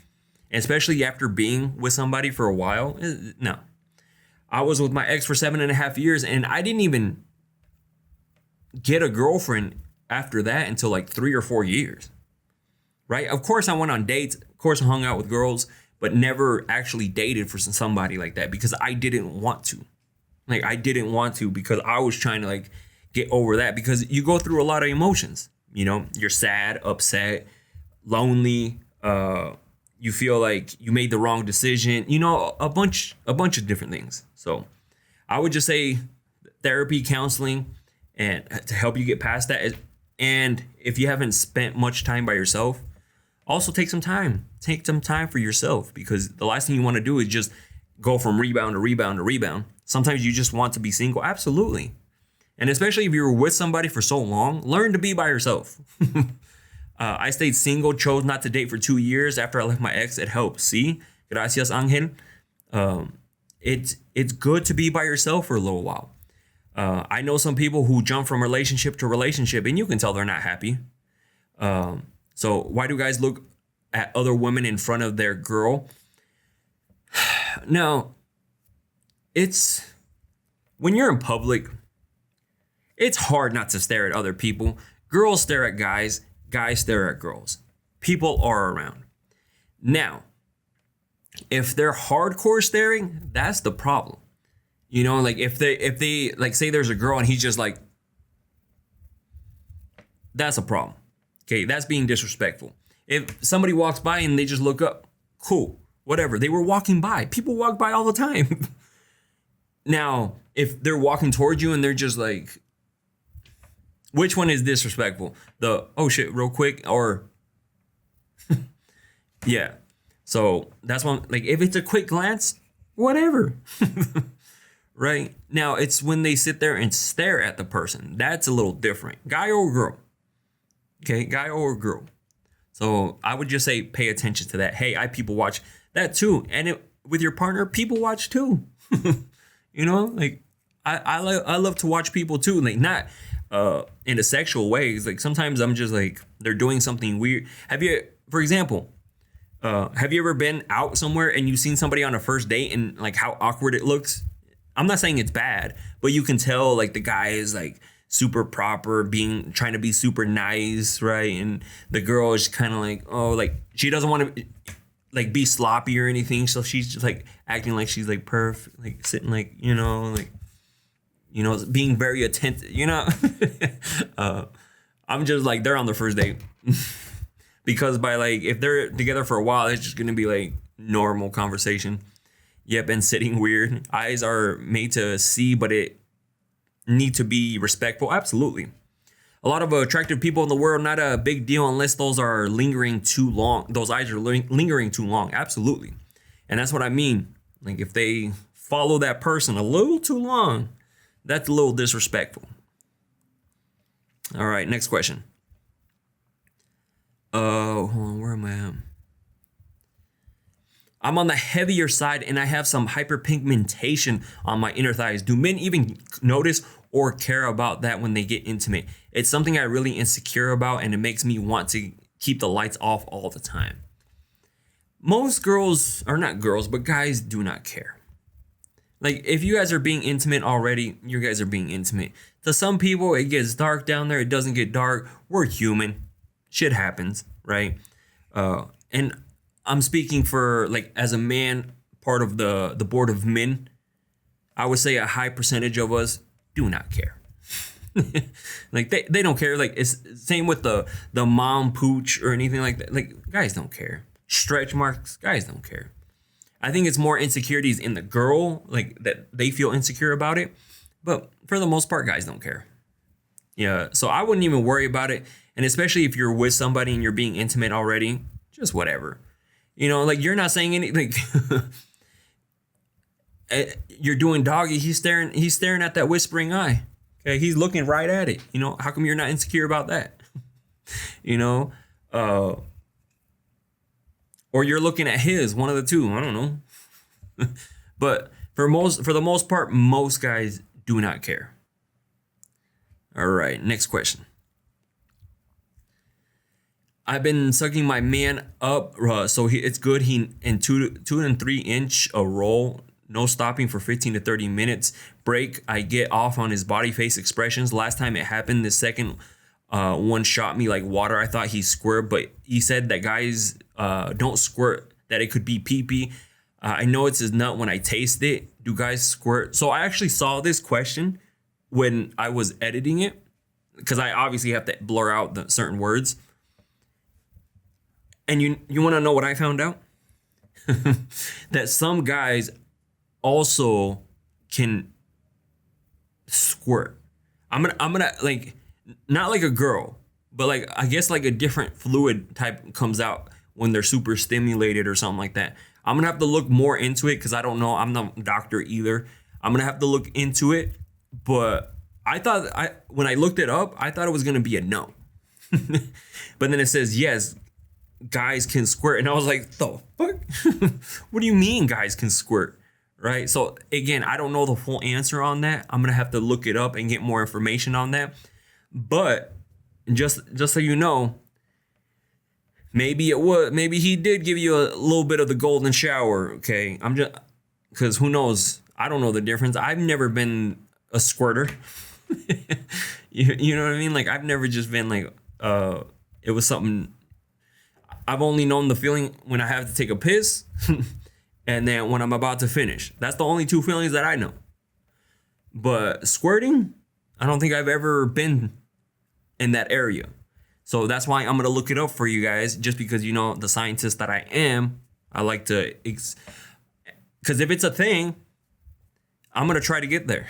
especially after being with somebody for a while, no. I was with my ex for 7.5 years and I didn't even get a girlfriend after that until like 3 or 4 years, right? Of course, I went on dates. Of course, I hung out with girls, but never actually dated for somebody like that because I didn't want to. Like I didn't want to because I was trying to like get over that, because you go through a lot of emotions. You know, you're sad, upset, lonely. You feel like you made the wrong decision. You know, a bunch of different things. So I would just say therapy, counseling, and to help you get past that. And if you haven't spent much time by yourself, also take some time. Take some time for yourself, because the last thing you want to do is just go from rebound to rebound to rebound. Sometimes you just want to be single. Absolutely. And especially if you were with somebody for so long, learn to be by yourself. I stayed single, chose not to date for 2 years after I left my ex. It helped. See? Gracias, Angel. It's good to be by yourself for a little while. I know some people who jump from relationship to relationship, and you can tell they're not happy. So why do guys look at other women in front of their girl? No, it's when you're in public, It's hard not to stare at other people. Girls stare at guys, guys stare at girls. People are around. Now, if they're hardcore staring, that's the problem. You know, like if they like say there's a girl and he's just like, that's a problem. Okay, that's being disrespectful. If somebody walks by and they just look up, cool, whatever. They were walking by. People walk by all the time. Now, if they're walking towards you and they're just like, which one is disrespectful? The, oh shit, real quick, or yeah. So that's one, like if it's a quick glance, whatever. Right? Now it's when they sit there and stare at the person. That's a little different. Guy or girl. Okay, guy or girl. So I would just say pay attention to that. Hey, I people watch that too. And with your partner, people watch too. You know, like I love to watch people too. Like not in a sexual ways. Like sometimes I'm just like they're doing something weird. For example, have you ever been out somewhere and you've seen somebody on a first date and like how awkward it looks? I'm not saying it's bad, but you can tell like the guy is like super proper, trying to be super nice, right? And the girl is kind of like, oh, like she doesn't want to like be sloppy or anything, so she's just like acting like she's like perfect, like sitting like being very attentive, I'm just like they're on the first date. Because by like if they're together for a while, it's just gonna be like normal conversation. Yep, and sitting weird. Eyes are made to see, but it need to be respectful. Absolutely. A lot of attractive people in the world, not a big deal unless those are lingering too long. Those eyes are lingering too long. Absolutely. And that's what I mean. Like if they follow that person a little too long, that's a little disrespectful. All right, next question. Hold on, where am I at? I'm on the heavier side and I have some hyperpigmentation on my inner thighs. Do men even notice or care about that when they get intimate? It's something I'm really insecure about and it makes me want to keep the lights off all the time. Most girls, or not girls, but guys do not care. Like if you guys are being intimate already, you guys are being intimate. To some people, it gets dark down there. It doesn't get dark. We're human. Shit happens, right? And I'm speaking for like as a man, part of the board of men. I would say a high percentage of us do not care. Like they don't care. Like it's same with the mom pooch or anything like that. Like guys don't care. Stretch marks, guys don't care. I think it's more insecurities in the girl, like that they feel insecure about it. But for the most part, guys don't care. Yeah, so I wouldn't even worry about it. And especially if you're with somebody and you're being intimate already, just whatever. You know, like you're not saying anything. You're doing doggy. He's staring at that whispering eye. Okay, he's looking right at it. You know, how come you're not insecure about that? You know, or you're looking at his, one of the two. I don't know. But for the most part, most guys do not care. All right, next question. I've been sucking my man up, so it's good. He in 2 and 3 inch a roll, no stopping for 15 to 30 minutes. Break, I get off on his body face expressions. Last time it happened, the second one shot me like water. I thought he squirt, but he said that guys don't squirt, that it could be pee-pee. I know it's his nut when I taste it. Do guys squirt? So I actually saw this question when I was editing it, because I obviously have to blur out the certain words. And you want to know what I found out? That some guys also can squirt. I'm gonna like, not like a girl, but like I guess like a different fluid type comes out when they're super stimulated or something like that. I'm gonna have to look more into it because I don't know. I'm not a doctor either. I'm gonna have to look into it. But when I looked it up, I thought it was gonna be a no. But then it says yes, guys can squirt, and I was like, the fuck? What do you mean guys can squirt? Right? So again, I don't know the full answer on that. I'm gonna have to look it up and get more information on that. But just so you know, maybe he did give you a little bit of the golden shower. Okay, I'm just, because who knows? I don't know the difference. I've never been a squirter. You know what I mean? Like I've never just been like it was something. I've only known the feeling when I have to take a piss and then when I'm about to finish. That's the only two feelings that I know. But squirting, I don't think I've ever been in that area. So that's why I'm going to look it up for you guys, just because, you know, the scientist that I am, I like to, because if it's a thing, I'm going to try to get there.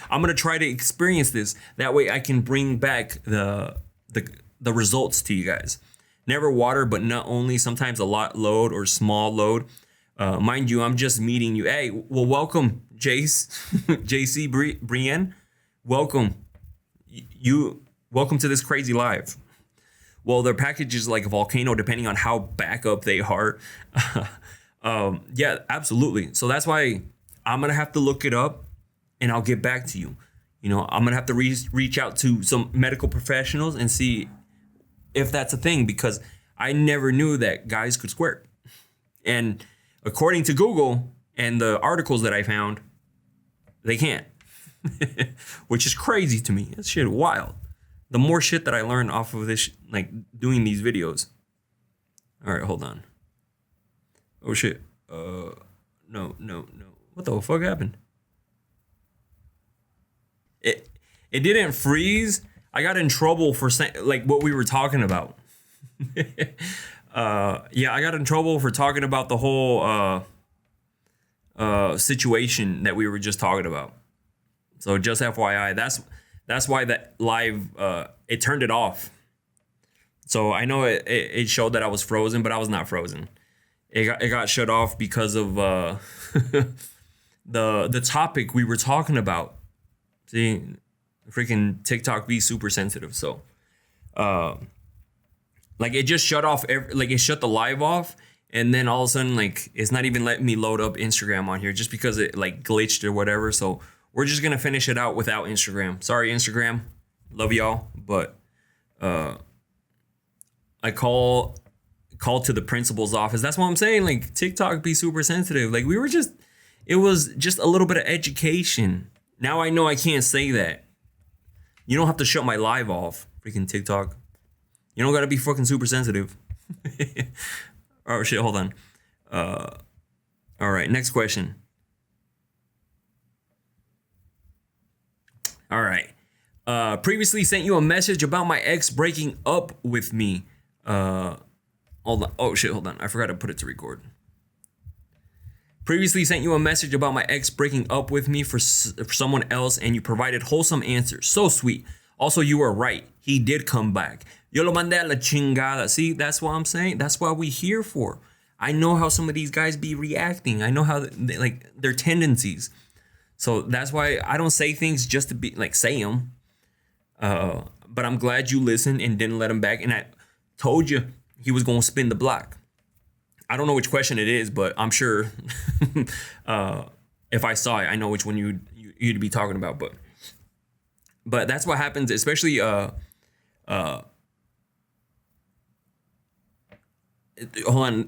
I'm going to try to experience this. That way I can bring back the results to you guys. Never water, but not only, sometimes a lot load or small load. Mind you, I'm just meeting you. Hey, well, welcome, Jace, JC Brienne. Welcome. Welcome to this crazy live. Well, their package is like a volcano, depending on how back up they are. Yeah, absolutely. So that's why I'm going to have to look it up and I'll get back to you. You know, I'm going to have to reach out to some medical professionals and see if that's a thing, because I never knew that guys could squirt. And according to Google and the articles that I found, they can't. Which is crazy to me. That shit wild. The more shit that I learn off of this, like doing these videos. All right, hold on. Oh shit. No. What the fuck happened? It didn't freeze. I got in trouble for saying like what we were talking about. Yeah, I got in trouble for talking about the whole situation that we were just talking about. So just FYI, that's why that live it turned it off. So I know it showed that I was frozen, but I was not frozen. It got shut off because of the topic we were talking about. See, freaking TikTok be super sensitive. So like it just shut off like it shut the live off, and then all of a sudden like it's not even letting me load up Instagram on here just because it like glitched or whatever. So we're just gonna finish it out without Instagram. Sorry, Instagram. Love y'all, but I call to the principal's office. That's what I'm saying. Like TikTok be super sensitive. Like it was just a little bit of education. Now I know I can't say that. You don't have to shut my live off, freaking TikTok. You don't gotta be fucking super sensitive. Oh shit, hold on. All right, next question. All right. Previously sent you a message about my ex breaking up with me. Hold on. Oh shit, hold on. I forgot to put it to record. Previously sent you a message about my ex breaking up with me for someone else, and you provided wholesome answers. So sweet. Also, you were right. He did come back. Yo lo mandé a la chingada. See, that's what I'm saying. That's what we here for. I know how some of these guys be reacting. I know how like their tendencies. So that's why I don't say things just to be like say them. But I'm glad you listened and didn't let him back. And I told you he was going to spin the block. I don't know which question it is, but I'm sure if I saw it, I know which one you'd be talking about. But that's what happens, especially hold on.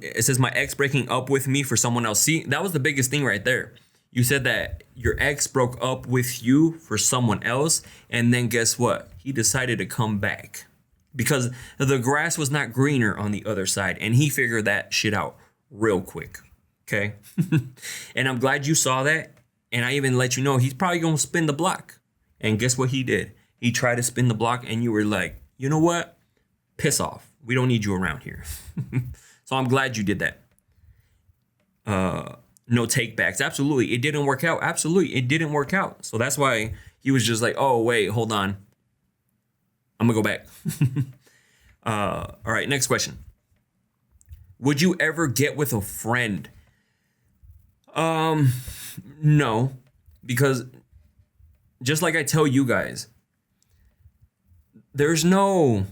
It says my ex breaking up with me for someone else. See, that was the biggest thing right there. You said that your ex broke up with you for someone else, and then guess what? He decided to come back because the grass was not greener on the other side, and he figured that shit out real quick. Okay? And I'm glad you saw that, and I even let you know he's probably going to spin the block. And guess what he did? He tried to spin the block, and you were like, you know what? Piss off. We don't need you around here. So I'm glad you did that. No takebacks. Absolutely. It didn't work out. Absolutely. It didn't work out. So that's why he was just like, oh, wait, hold on. I'm going to go back. All right. Next question. Would you ever get with a friend? No, because just like I tell you guys, there's nothing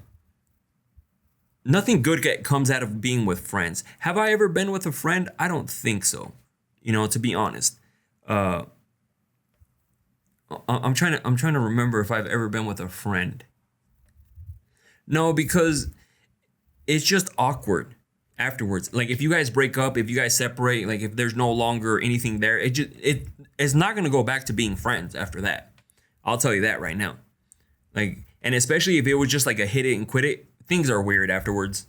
good comes out of being with friends. Have I ever been with a friend? I don't think so. You know, to be honest, I'm trying to remember if I've ever been with a friend. No, because it's just awkward afterwards. Like if you guys break up, if you guys separate, like if there's no longer anything there, it's not gonna go back to being friends after that. I'll tell you that right now. Like, and especially if it was just like a hit it and quit it, things are weird afterwards.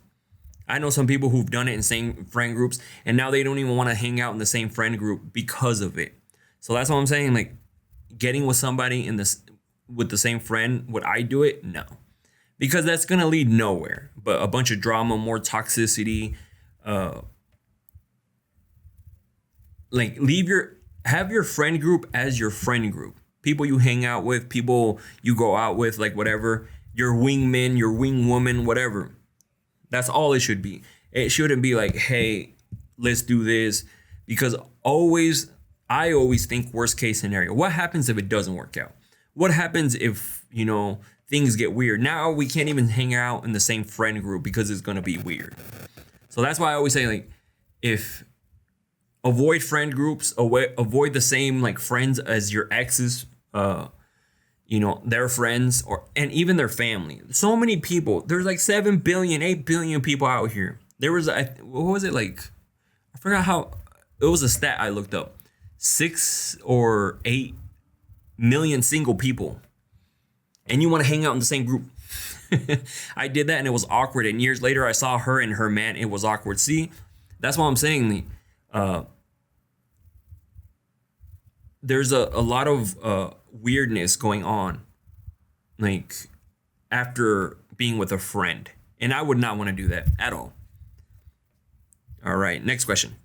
I know some people who've done it in same friend groups, and now they don't even want to hang out in the same friend group because of it. So that's what I'm saying. Like, getting with somebody in this with the same friend, would I do it? No, because that's gonna lead nowhere but a bunch of drama, more toxicity. Like, have your friend group as your friend group. People you hang out with, people you go out with, like whatever. Your wingman, your wingwoman, whatever. That's all it should be. It shouldn't be like, hey, let's do this. Because I always think worst case scenario. What happens if it doesn't work out? What happens if, things get weird? Now we can't even hang out in the same friend group because it's going to be weird. So that's why I always say, like, avoid friend groups, avoid the same like friends as your exes, their friends and even their family. So many people. There's like 7 billion, 8 billion people out here. There was what was it like? I forgot how it was a stat I looked up. 6 or 8 million single people. And you want to hang out in the same group. I did that and it was awkward. And years later I saw her and her man. It was awkward. See, that's what I'm saying. There's a lot of weirdness going on, like, after being with a friend. And I would not want to do that at all. All right, next question.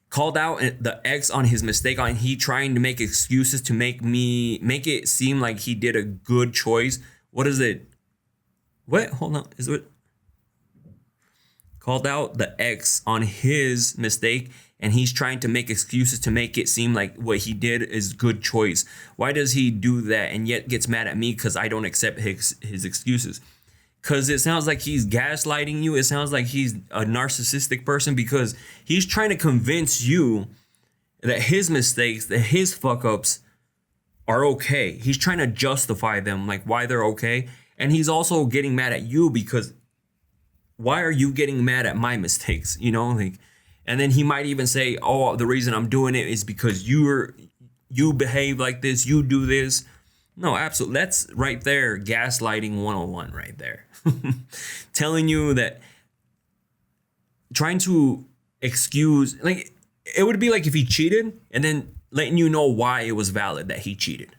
Called out the ex on his mistake on he trying to make excuses to make it seem like he did a good choice. What is it? What? Hold on. Is it? Called out the ex on his mistake and he's trying to make excuses to make it seem like what he did is good choice. Why does he do that and yet gets mad at me because I don't accept his excuses? Because it sounds like he's gaslighting you. It sounds like he's a narcissistic person because he's trying to convince you that his mistakes, that his fuck ups are okay. He's trying to justify them, like why they're okay. And he's also getting mad at you because why are you getting mad at my mistakes? And then he might even say, oh, the reason I'm doing it is because you behave like this, you do this. No, absolutely. That's right there, gaslighting 101 right there. Telling you that, trying to excuse, like, it would be like if he cheated and then letting you know why it was valid that he cheated.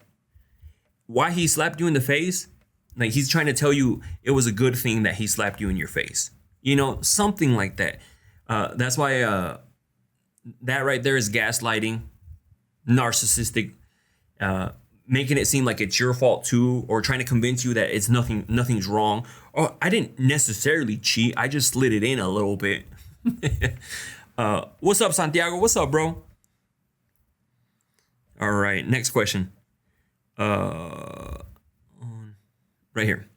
Why he slapped you in the face, like he's trying to tell you it was a good thing that he slapped you in your face. Something like that. That's why that right there is gaslighting, narcissistic, making it seem like it's your fault too, or trying to convince you that it's nothing's wrong. Or I didn't necessarily cheat. I just slid it in a little bit. What's up, Santiago? What's up, bro? All right, next question. Right here.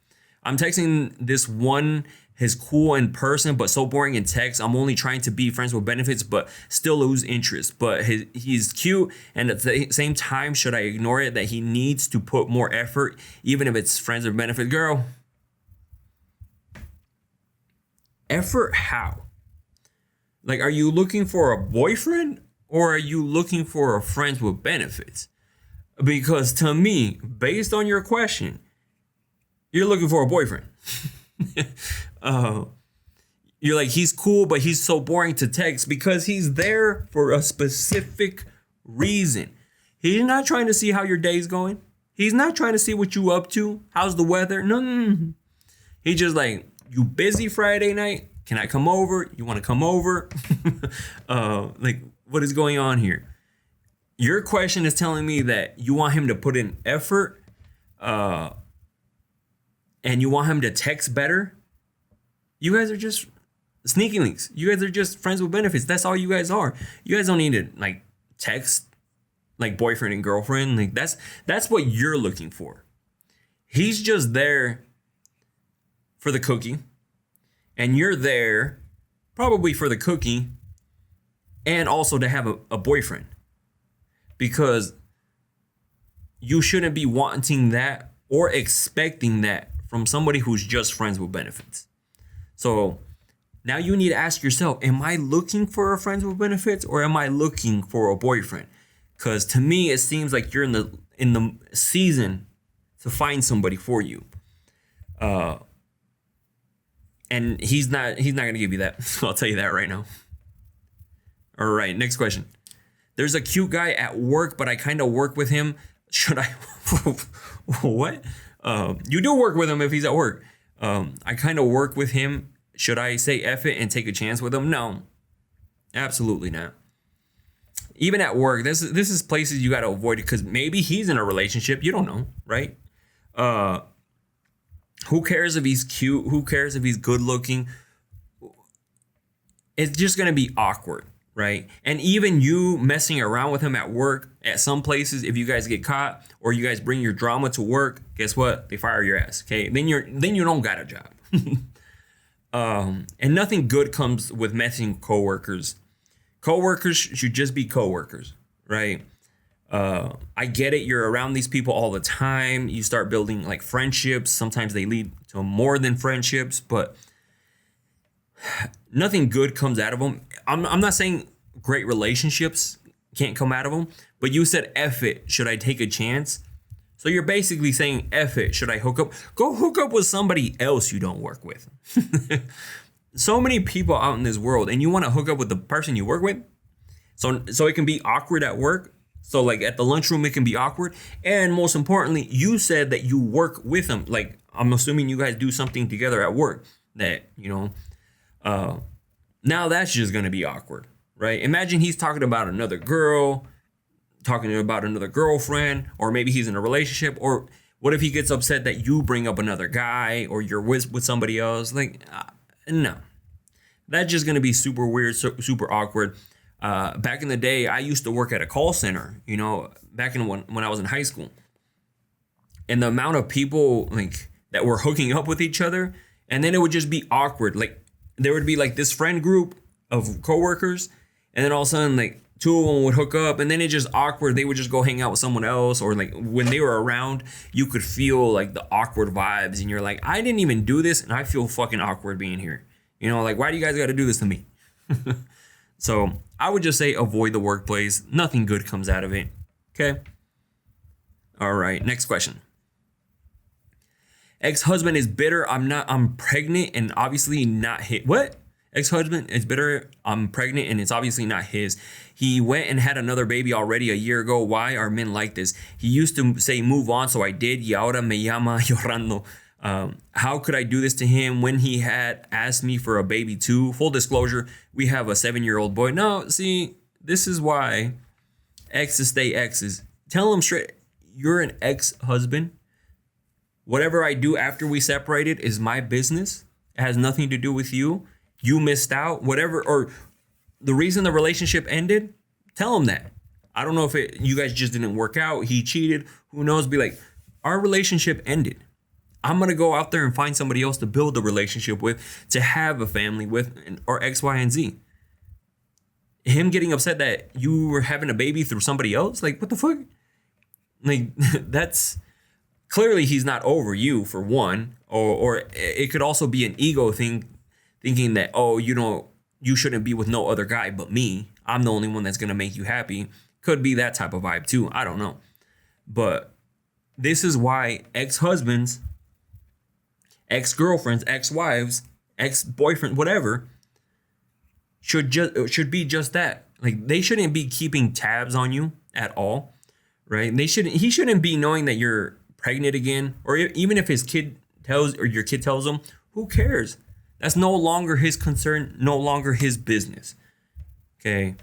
I'm texting this one. He's cool in person, but so boring in text. I'm only trying to be friends with benefits, but still lose interest. But he's cute, and at the same time, should I ignore it that he needs to put more effort, even if it's friends with benefits? Girl, effort how? Like, are you looking for a boyfriend or are you looking for a friends with benefits? Because to me, based on your question, you're looking for a boyfriend. You're like, he's cool, but he's so boring to text because he's there for a specific reason. He's not trying to see how your day's going. He's not trying to see what you up to. How's the weather? No. He just like, you busy Friday night? Can I come over? You want to come over? Like, what is going on here? Your question is telling me that you want him to put in effort, and you want him to text better. You guys are just sneaky links. You guys are just friends with benefits. That's all you guys are. You guys don't need to like text like boyfriend and girlfriend. Like that's what you're looking for. He's just there for the cookie, and you're there probably for the cookie and also to have a boyfriend, because you shouldn't be wanting that or expecting that from somebody who's just friends with benefits. So now you need to ask yourself, am I looking for a friends with benefits or am I looking for a boyfriend? Cause to me, it seems like you're in the season to find somebody for you. And he's not gonna give you that. I'll tell you that right now. All right, next question. There's a cute guy at work, but I kind of work with him. Should I? What? You do work with him if he's at work. I kind of work with him. Should I say F it and take a chance with him? No, absolutely not. Even at work, this is places you got to avoid because maybe he's in a relationship. You don't know, right? Who cares if he's cute? Who cares if he's good looking? It's just going to be awkward, right? And even you messing around with him at work, at some places, if you guys get caught or you guys bring your drama to work, guess what? They fire your ass, okay? Then you don't got a job. And nothing good comes with messing with coworkers. Coworkers should just be coworkers, right? I get it. You're around these people all the time. You start building like friendships. Sometimes they lead to more than friendships, but nothing good comes out of them. I'm not saying great relationships can't come out of them, but you said F it. Should I take a chance? So you're basically saying F it. Should I hook up? Go hook up with somebody else you don't work with. So many people out in this world, and you want to hook up with the person you work with. So it can be awkward at work. So like at the lunchroom, it can be awkward. And most importantly, you said that you work with them. Like I'm assuming you guys do something together at work that, now that's just going to be awkward, right? Imagine he's talking about another girl, talking about another girlfriend, or maybe he's in a relationship. Or what if he gets upset that you bring up another guy or you're with somebody else? Like, no, that's just going to be super weird, super awkward. Back in the day, I used to work at a call center, back in when I was in high school. And the amount of people like that were hooking up with each other, and then it would just be awkward. Like there would be like this friend group of coworkers, and then all of a sudden like two of them would hook up, and then it just awkward. They would just go hang out with someone else, or like when they were around, you could feel like the awkward vibes, and you're like, I didn't even do this, and I feel fucking awkward being here. Like why do you guys got to do this to me? So I would just say avoid the workplace. Nothing good comes out of it. Okay. All right. Next question. Ex-husband is bitter. I'm pregnant and obviously not his. What? Ex-husband is bitter. I'm pregnant and it's obviously not his. He went and had another baby already a year ago. Why are men like this? He used to say move on, so I did. Y ahora me llama llorando. How could I do this to him when he had asked me for a baby too? Full disclosure, we have a 7-year-old boy. No, see, this is why exes stay exes. Tell him straight, you're an ex-husband. Whatever I do after we separated is my business. It has nothing to do with you. You missed out, whatever, or the reason the relationship ended, tell him that. I don't know if you guys just didn't work out. He cheated. Who knows? Be like, our relationship ended. I'm going to go out there and find somebody else to build a relationship with, to have a family with, or X, Y, and Z. Him getting upset that you were having a baby through somebody else? Like, what the fuck? Like, that's clearly he's not over you, for one. Or it could also be an ego thing, thinking that, you shouldn't be with no other guy but me. I'm the only one that's going to make you happy. Could be that type of vibe too. I don't know. But this is why ex-husbands, ex-girlfriends, ex-wives, ex-boyfriend, whatever, should be just that. Like they shouldn't be keeping tabs on you at all, right? He shouldn't be knowing that you're pregnant again, or even if his kid your kid tells him, who cares? That's no longer his concern, no longer his business. Okay,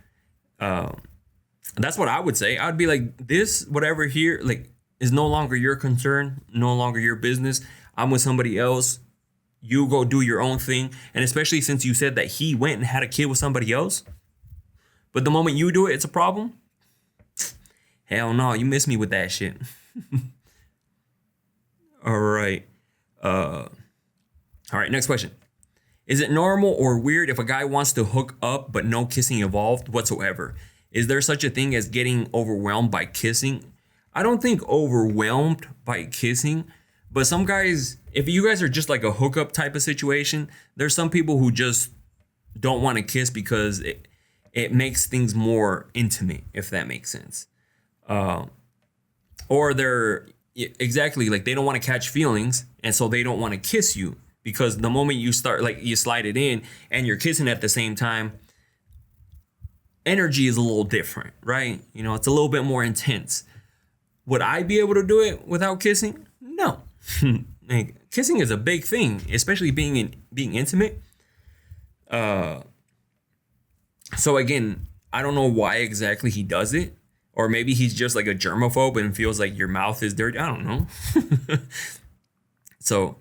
that's what I would say. I'd be like, this whatever here, like, is no longer your concern, no longer your business. I'm with somebody else. You go do your own thing. And especially since you said that he went and had a kid with somebody else. But the moment you do it, it's a problem. Hell no, you miss me with that shit. All right. All right, next question. Is it normal or weird if a guy wants to hook up but no kissing involved whatsoever? Is there such a thing as getting overwhelmed by kissing? I don't think overwhelmed by kissing. But some guys, if you guys are just like a hookup type of situation, there's some people who just don't want to kiss because it makes things more intimate, if that makes sense. Or they're exactly like they don't want to catch feelings, and so they don't want to kiss you, because the moment you start, like, you slide it in and you're kissing at the same time, energy is a little different, right? You know, it's a little bit more intense. Would I be able to do it without kissing? No. Like, kissing is a big thing, especially being intimate. So again, I don't know why exactly he does it. Or maybe he's just like a germaphobe and feels like your mouth is dirty. I don't know. So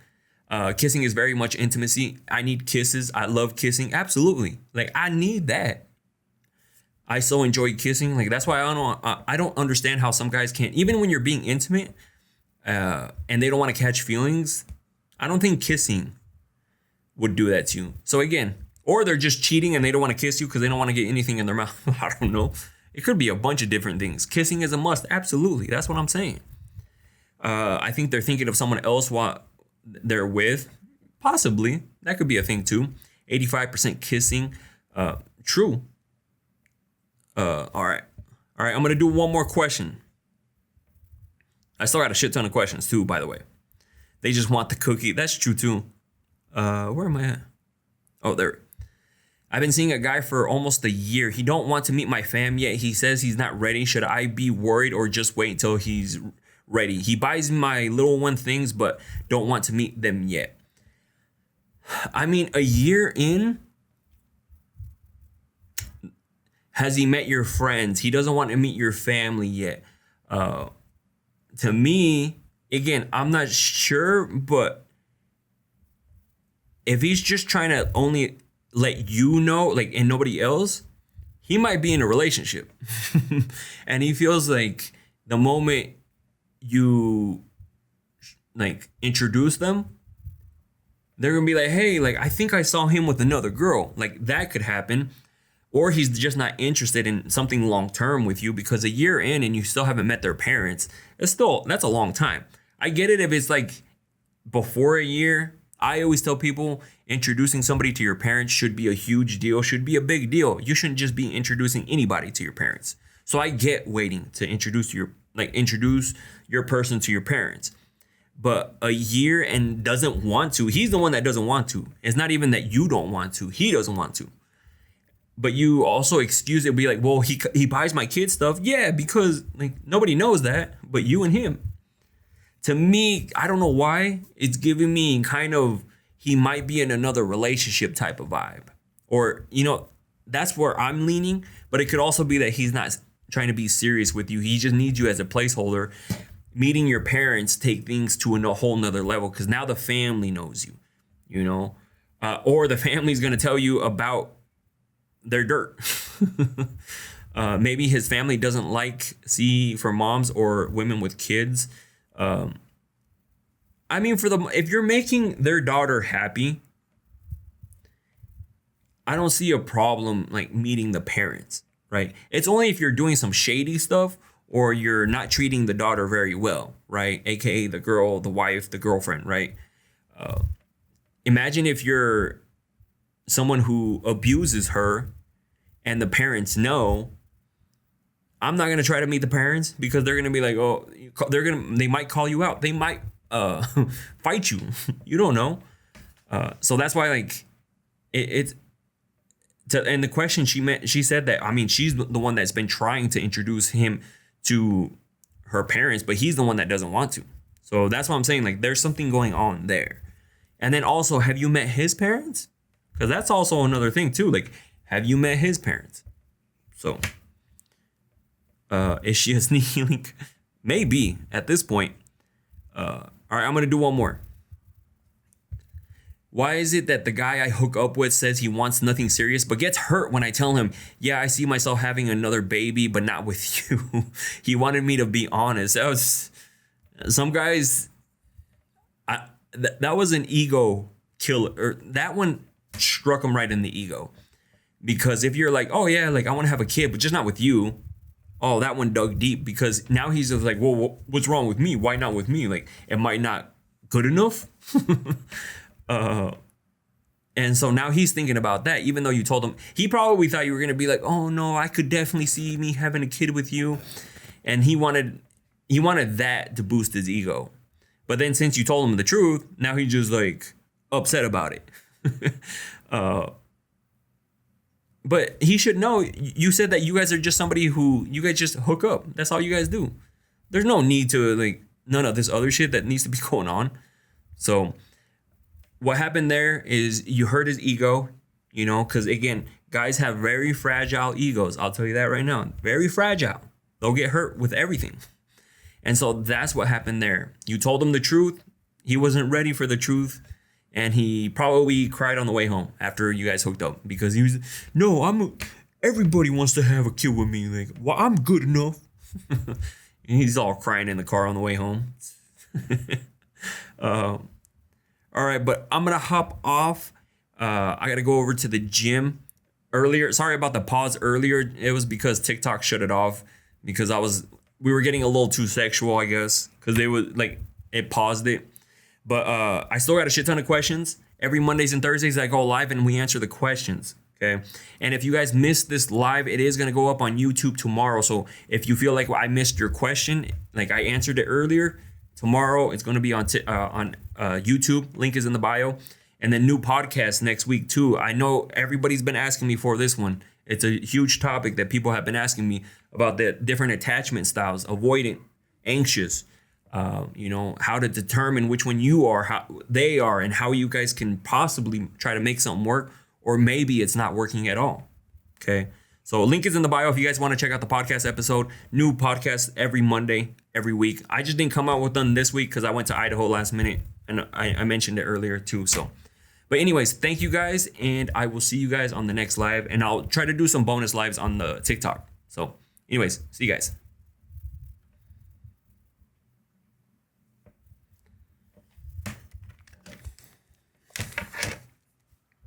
kissing is very much intimacy. I need kisses. I love kissing. Absolutely. Like, I need that. I so enjoy kissing. Like, that's why I don't understand how some guys can't, even when you're being intimate and they don't want to catch feelings. I don't think kissing would do that to you. So again, or they're just cheating and they don't want to kiss you because they don't want to get anything in their mouth. I don't know. It could be a bunch of different things. Kissing is a must. Absolutely. That's what I'm saying. I think they're thinking of someone else while they're with. Possibly. That could be a thing too. 85% kissing. True. All right. I'm going to do one more question. I still got a shit ton of questions too, by the way. They just want the cookie. That's true too. Where am I at? Oh, there. I've been seeing a guy for almost a year. He don't want to meet my fam yet. He says he's not ready. Should I be worried or just wait until he's ready? He buys my little one things, but don't want to meet them yet. I mean, a year in, has he met your friends? He doesn't want to meet your family yet. To me, again, I'm not sure, but if he's just trying to only let you know, like, and nobody else, he might be in a relationship. And he feels like the moment you, like, introduce them, they're gonna be like, hey, like, I think I saw him with another girl. Like, that could happen. Or he's just not interested in something long term with you, because a year in and you still haven't met their parents, that's a long time. I get it if it's like before a year. I always tell people introducing somebody to your parents should be a huge deal, should be a big deal. You shouldn't just be introducing anybody to your parents. So I get waiting to introduce your person to your parents. But a year and doesn't want to, he's the one that doesn't want to. It's not even that you don't want to, he doesn't want to. But you also excuse it, be like, well, he buys my kid stuff. Yeah, because like nobody knows that but you and him. To me, I don't know why, it's giving me kind of, he might be in another relationship type of vibe. Or, you know, that's where I'm leaning. But it could also be that he's not trying to be serious with you. He just needs you as a placeholder. Meeting your parents take things to a whole nother level, because now the family knows you, you know. Or the family's going to tell you about their dirt. Maybe his family doesn't see for moms or women with kids. I mean, if you're making their daughter happy, I don't see a problem like meeting the parents, right? It's only if you're doing some shady stuff or you're not treating the daughter very well, right? AKA the girl, the wife, the girlfriend, right? Imagine if you're someone who abuses her and the parents know. I'm not going to try to meet the parents, because they're going to be like, oh, they might call you out. They might fight you. You don't know. So that's why, like, and the question she said that, I mean, she's the one that's been trying to introduce him to her parents, but he's the one that doesn't want to. So that's what I'm saying. Like, there's something going on there. And then also, have you met his parents? Because that's also another thing too. Like, have you met his parents? So, is she a sneaky link? Maybe at this point. All right, I'm going to do one more. Why is it that the guy I hook up with says he wants nothing serious, but gets hurt when I tell him, yeah, I see myself having another baby, but not with you? He wanted me to be honest. Some guys, that was an ego killer. Or that one struck him right in the ego. Because if you're like, oh yeah, like I want to have a kid, but just not with you. Oh, that one dug deep, because now he's just like, well, what's wrong with me? Why not with me? Like, am I not good enough? And so now he's thinking about that, even though you told him, he probably thought you were going to be like, oh no, I could definitely see me having a kid with you. and he wanted that to boost his ego. But then since you told him the truth, now he's just like upset about it. But he should know. You said that you guys are just somebody who you guys just hook up. That's all you guys do. There's no need to like none of this other shit that needs to be going on. So what happened there is you hurt his ego, you know, because again, guys have very fragile egos. I'll tell you that right now. Very fragile. They'll get hurt with everything. And so that's what happened there. You told him the truth. He wasn't ready for the truth. And he probably cried on the way home after you guys hooked up because he was, no, everybody wants to have a kid with me. Like, well, I'm good enough. And he's all crying in the car on the way home. All right, but I'm going to hop off. I got to go over to the gym earlier. Sorry about the pause earlier. It was because TikTok shut it off because we were getting a little too sexual, I guess, because they would like it paused it. But I still got a shit ton of questions. Every Mondays and Thursdays I go live and we answer the questions. Okay. And if you guys missed this live, it is going to go up on YouTube tomorrow. So if you feel like I missed your question, like I answered it earlier, tomorrow it's going to be on YouTube. Link is in the bio. And then new podcast next week too. I know everybody's been asking me for this one. It's a huge topic that people have been asking me about the different attachment styles, avoidant, anxious, you know, how to determine which one you are, how they are, and how you guys can possibly try to make something work, or maybe it's not working at all. Okay. So link is in the bio if you guys want to check out the podcast episode. New podcast every Monday, every week. I just didn't come out with them this week because I went to Idaho last minute, and I mentioned it earlier too. So, but anyways, thank you guys, and I will see you guys on the next live, and I'll try to do some bonus lives on the TikTok. So anyways, see you guys.